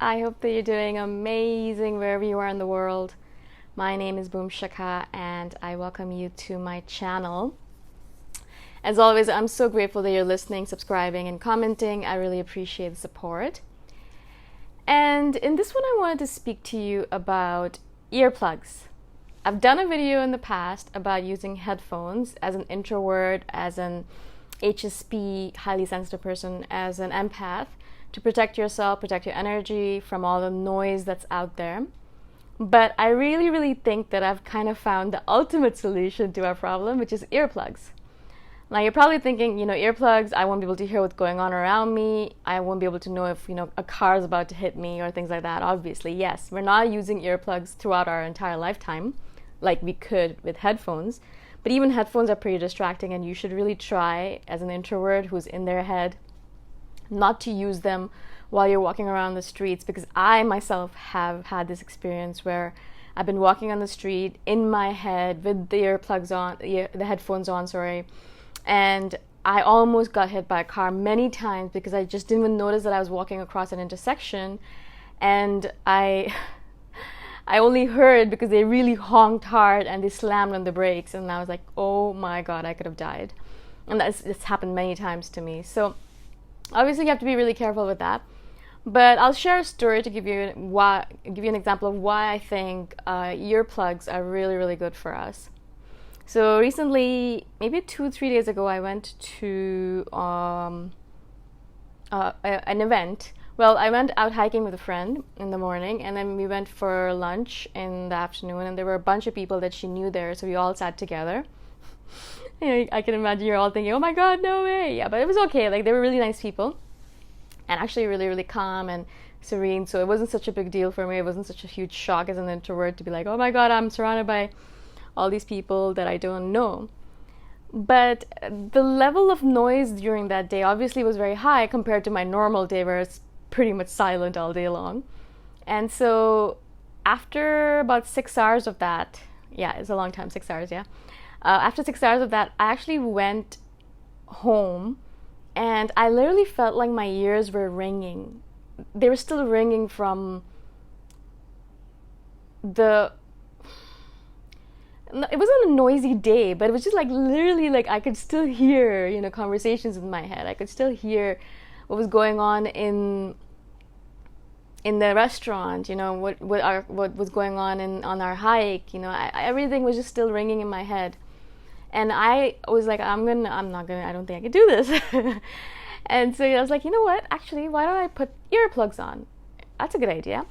I hope that you're doing amazing wherever you are in the world. My name is Shikha and I welcome you to my channel. As always, I'm so grateful that you're listening, subscribing, and commenting. I really appreciate the support. And in this one, I wanted to speak to you about earplugs. I've done a video in the past about using headphones as an introvert, as an HSP, highly sensitive person, as an empath, to protect yourself, protect your energy from all the noise that's out there. But I really think that I've kind of found the ultimate solution to our problem, which is earplugs. Now you're probably thinking, earplugs, I won't be able to hear what's going on around me. I won't be able to know if, a car is about to hit me or things like that. Obviously, yes, we're not using earplugs throughout our entire lifetime like we could with headphones. But even headphones are pretty distracting, and you should really try, as an introvert who's in their head, not to use them while you're walking around the streets, because I myself have had this experience where I've been walking on the street in my head with the earplugs on, the headphones on, and I almost got hit by a car many times because I just didn't even notice that I was walking across an intersection, and I only heard because they really honked hard and they slammed on the brakes, and I was like, oh my god, I could have died. And it's happened many times to me. So obviously you have to be really careful with that. But I'll share a story to give you an example of why I think earplugs are really good for us. So recently, maybe 2-3 days ago, I went to an event. Well, I went out hiking with a friend in the morning, and then we went for lunch in the afternoon, and there were a bunch of people that she knew there, so we all sat together. I can imagine you're all thinking, oh my god, no way. Yeah, but it was okay. Like, they were really nice people, and actually really calm and serene, so it wasn't such a big deal for me. It wasn't such a huge shock as an introvert to be like, oh my god, I'm surrounded by all these people that I don't know. But the level of noise during that day obviously was very high compared to my normal day where it's pretty much silent all day long. And so after about 6 hours of that, yeah, it's a long time, 6 hours, yeah. After 6 hours of that, I actually went home, and I literally felt like my ears were ringing. They were still ringing from it wasn't a noisy day, but it was just like literally, like, I could still hear, conversations in my head. I could still hear what was going on in the restaurant, what was going on on our hike. Everything was just still ringing in my head, and I was like, I don't think I could do this. And so I was like, you know what? Actually, why don't I put earplugs on? That's a good idea.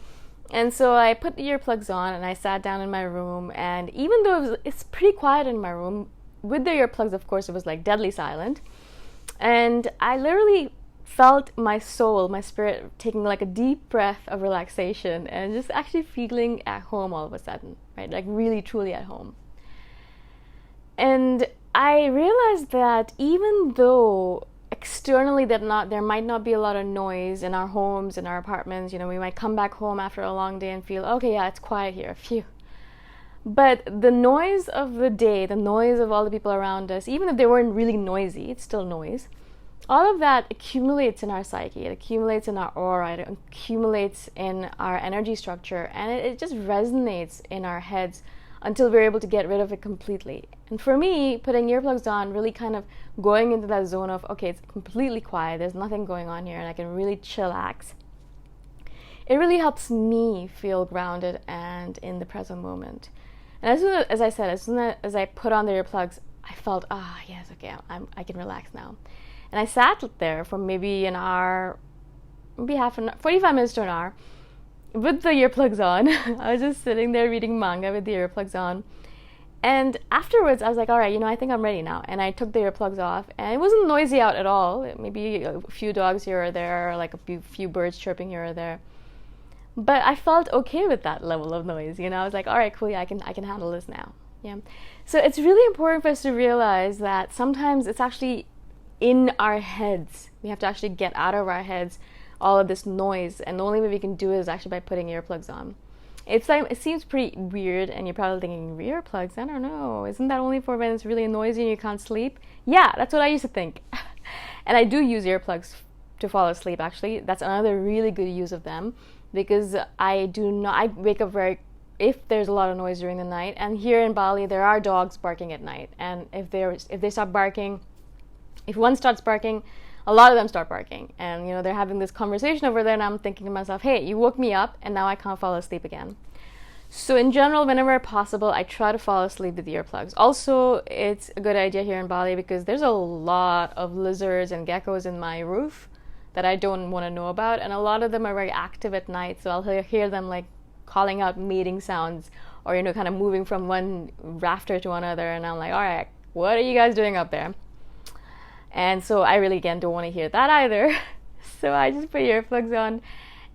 And so I put the earplugs on, and I sat down in my room, and even though it's pretty quiet in my room, with the earplugs, of course, it was like deadly silent. And I literally felt my soul, my spirit, taking like a deep breath of relaxation and just actually feeling at home all of a sudden, right? Like really, truly at home. And I realized that even though externally there might not be a lot of noise in our homes, in our apartments, we might come back home after a long day and feel, okay, yeah, it's quiet here, phew. But the noise of the day, the noise of all the people around us, even if they weren't really noisy, it's still noise. All of that accumulates in our psyche, it accumulates in our aura, it accumulates in our energy structure, and it just resonates in our heads until we're able to get rid of it completely. And for me, putting earplugs on, really kind of going into that zone of, okay, it's completely quiet, there's nothing going on here, and I can really chillax. It really helps me feel grounded and in the present moment. And as soon as I put on the earplugs, I felt, yes, okay, I can relax now. And I sat there for maybe an hour, maybe 45 minutes to an hour, with the earplugs on. I was just sitting there reading manga with the earplugs on. And afterwards, I was like, all right, I think I'm ready now. And I took the earplugs off, and it wasn't noisy out at all. Maybe a few dogs here or there, or like a few birds chirping here or there. But I felt okay with that level of noise. I was like, all right, cool, yeah, I can handle this now. Yeah. So it's really important for us to realize that sometimes it's actually in our heads. We have to actually get out of our heads all of this noise, and the only way we can do it is actually by putting earplugs on. It's like, it seems pretty weird, and you're probably thinking, earplugs? I don't know. Isn't that only for when it's really noisy and you can't sleep? Yeah, that's what I used to think. And I do use earplugs to fall asleep, actually. That's another really good use of them. because I wake up if there's a lot of noise during the night. And here in Bali there are dogs barking at night, and if they stop barking, if one starts barking, a lot of them start barking, and they're having this conversation over there, and I'm thinking to myself, hey, you woke me up and now I can't fall asleep again. So in general, whenever possible, I try to fall asleep with earplugs. Also, it's a good idea here in Bali because there's a lot of lizards and geckos in my roof that I don't want to know about, and a lot of them are very active at night, so I'll hear them like calling out mating sounds, or kind of moving from one rafter to another, and I'm like, all right, what are you guys doing up there? And so I really, again, don't want to hear that either. So I just put earplugs on,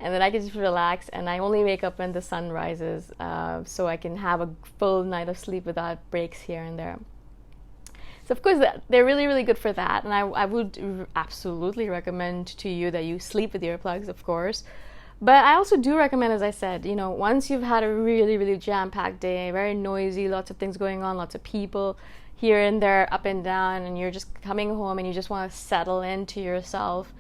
and then I can just relax, and I only wake up when the sun rises, so I can have a full night of sleep without breaks here and there. So of course they're really, really good for that, and I would absolutely recommend to you that you sleep with earplugs, of course. But I also do recommend, as I said, once you've had a really, really jam-packed day, very noisy, lots of things going on, lots of people here and there, up and down, and you're just coming home and you just want to settle into yourself,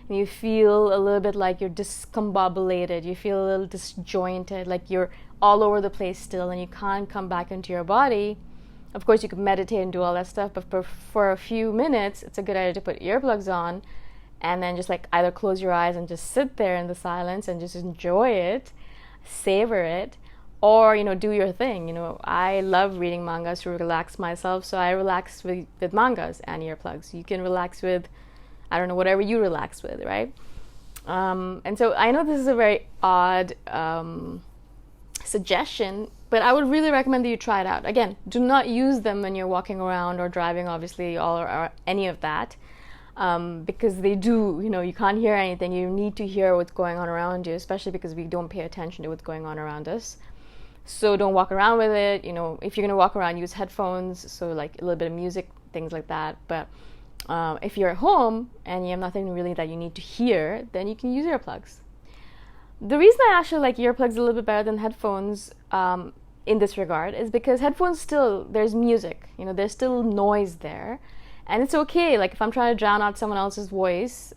and you feel a little bit like you're discombobulated, you feel a little disjointed, like you're all over the place still and you can't come back into your body. Of course, you could meditate and do all that stuff, but for a few minutes, it's a good idea to put earplugs on and then just like either close your eyes and just sit there in the silence and just enjoy it, savor it, or do your thing. I love reading mangas to relax myself, so I relax with mangas and earplugs. You can relax with, I don't know, whatever you relax with, right? And so I know this is a very odd suggestion, but I would really recommend that you try it out. Again, do not use them when you're walking around or driving, obviously, or any of that, because they do, you can't hear anything. You need to hear what's going on around you, especially because we don't pay attention to what's going on around us. So don't walk around with it. If you're going to walk around, use headphones, so like a little bit of music, things like that. But if you're at home and you have nothing really that you need to hear, then you can use earplugs. The reason I actually like earplugs a little bit better than headphones in this regard is because headphones still, there's music, there's still noise there. And it's okay, like if I'm trying to drown out someone else's voice,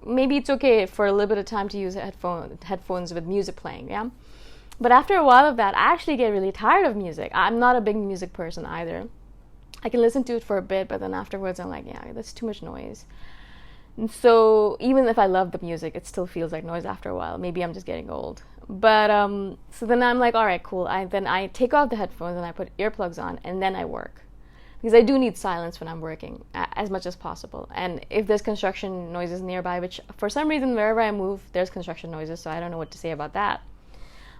maybe it's okay for a little bit of time to use headphones with music playing, yeah? But after a while of that, I actually get really tired of music. I'm not a big music person either. I can listen to it for a bit, but then afterwards I'm like, yeah, that's too much noise. And so even if I love the music, it still feels like noise after a while. Maybe I'm just getting old. But so then I'm like, all right, cool. Then I take off the headphones and I put earplugs on, and then I work. Because I do need silence when I'm working, as much as possible. And if there's construction noises nearby, which for some reason wherever I move, there's construction noises, so I don't know what to say about that.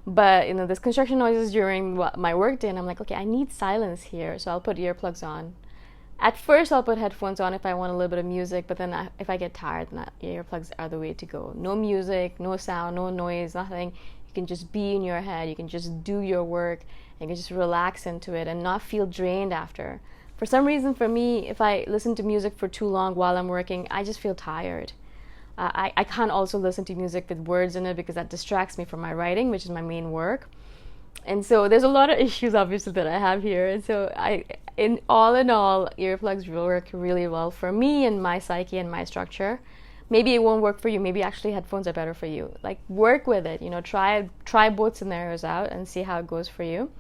But there's construction noises during my work day, and I'm like, okay, I need silence here, so I'll put earplugs on. At first, I'll put headphones on if I want a little bit of music, but then if I get tired, then earplugs are the way to go. No music, no sound, no noise, nothing. You can just be in your head. You can just do your work, and you can just relax into it and not feel drained after. For some reason, for me, if I listen to music for too long while I'm working, I just feel tired. I can't also listen to music with words in it because that distracts me from my writing, which is my main work. And so there's a lot of issues, obviously, that I have here. And so in all, earplugs will work really well for me and my psyche and my structure. Maybe it won't work for you. Maybe actually headphones are better for you. Like, work with it. Try both scenarios out and see how it goes for you.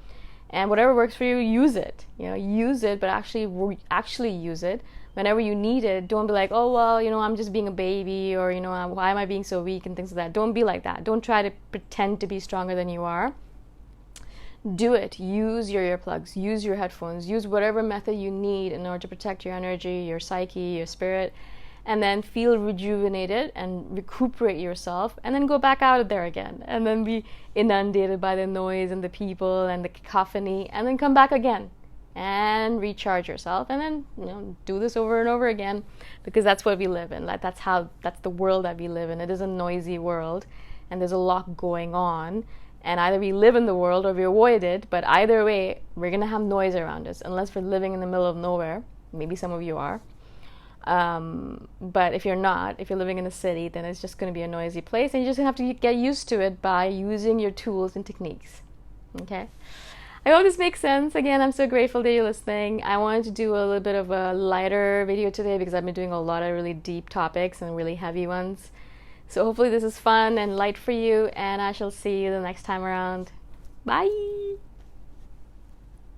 And whatever works for you, use it. Use it, but actually use it. Whenever you need it, don't be like, oh, well, I'm just being a baby, or, why am I being so weak, and things like that. Don't be like that. Don't try to pretend to be stronger than you are. Do it. Use your earplugs. Use your headphones. Use whatever method you need in order to protect your energy, your psyche, your spirit, and then feel rejuvenated and recuperate yourself, and then go back out there again, and then be inundated by the noise and the people and the cacophony, and then come back again and recharge yourself, and then do this over and over again, because that's what we live in. That's the world that we live in. It is a noisy world, and there's a lot going on, and either we live in the world or we avoid it. But either way, we're gonna have noise around us, unless we're living in the middle of nowhere. Maybe some of you are, but if you're not, if you're living in a city, then it's just going to be a noisy place, and you just have to get used to it by using your tools and techniques. Okay, I hope this makes sense. Again, I'm so grateful that you're listening. I wanted to do a little bit of a lighter video today because I've been doing a lot of really deep topics and really heavy ones. So hopefully this is fun and light for you, and I shall see you the next time around. Bye!